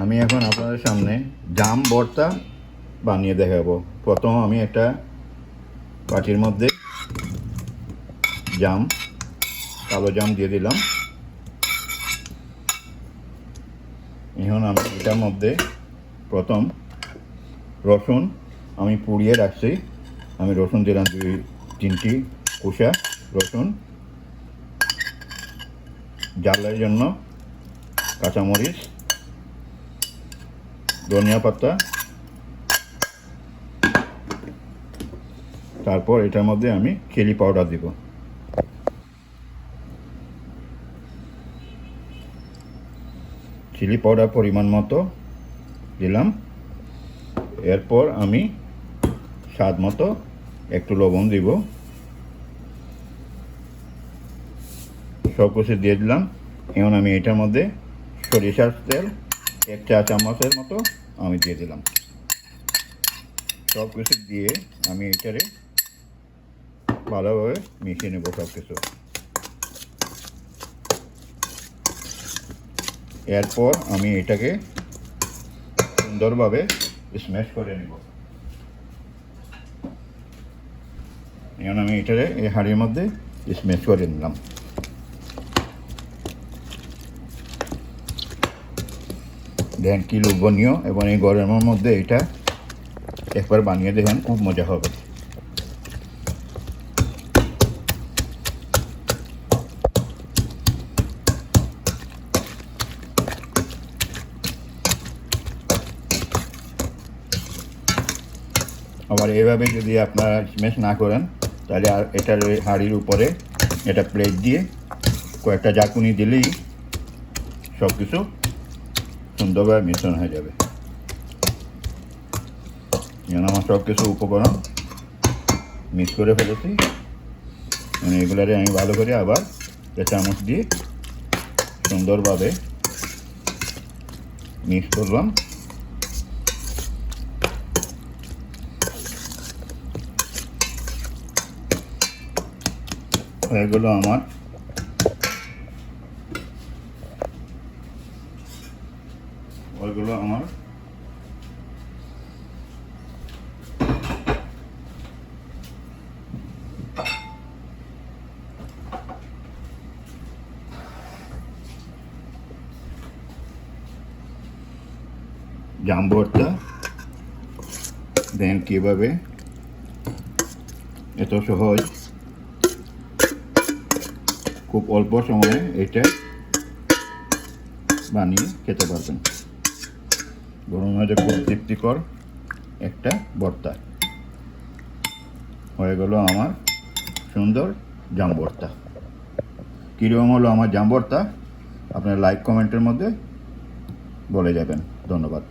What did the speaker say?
আমি এখন আপনাদের সামনে জাম ভর্তা বানিয়ে দেখাবো। প্রথম আমি একটা বাটির মধ্যে কালো জাম দিয়ে দিলাম। এখন আমি এটার মধ্যে প্রথম রসুন আমি পুড়িয়ে রাখছি, আমি রসুন দিলাম 2-3টি কোষা রসুন, ঝালের জন্য কাঁচামরিচ, ধনিয়া পাতা, তারপর এটার মধ্যে আমি চিলি পাউডার দিব। চিলি পাউডার পরিমাণ মতো দিলাম। এরপর আমি স্বাদ মতো একটু লবণ দিব। সব কিছু দিয়ে দিলাম। এখন আমি এটার মধ্যে সরিষার তেল 1 চা চামচের মতো আমি দিয়ে দিলাম। সব কিছু দিয়ে আমি এটারে ভালোভাবে মিশিয়ে নেব সব কিছু। এরপর আমি এটাকে সুন্দরভাবে স্ম্যাশ করে নেব। এখন আমি এটারে এই হাঁড়ির মধ্যে স্ম্যাশ করে নিলাম। দেখেন কি লোভনীয়, এবং এই গরমের মধ্যে এটা একবার বানিয়ে দেখেন, খুব মজা হবে। আবার এভাবে যদি আপনারা স্ম্যাশ না করেন তাহলে আর এটার ওই হাঁড়ির উপরে এটা প্লেট দিয়ে কয়েকটা ঝাঁকুনি দিলেই সব কিছু সুন্দরভাবে মিশ্রণ হয়ে যাবে। যেন আমার সব কিছু উপকরণ মিক্স করে ফেলেছি। এগুলারে আমি ভালো করে আবার চামচ দিয়ে সুন্দরভাবে মিক্স করলাম। এগুলো আমার জাম ভর্তা। দেখেন কীভাবে এত সহজ, খুব অল্প সময়ে এটা বানিয়ে খেতে পারবেন। গরমের মধ্যে খুব তৃপ্তিকর একটা ভর্তা হয়ে গেল আমার সুন্দর জাম ভর্তা। কীরকম হলো আমার জাম ভর্তা আপনারা লাইক কমেন্টের মধ্যে বলে যাবেন। ধন্যবাদ।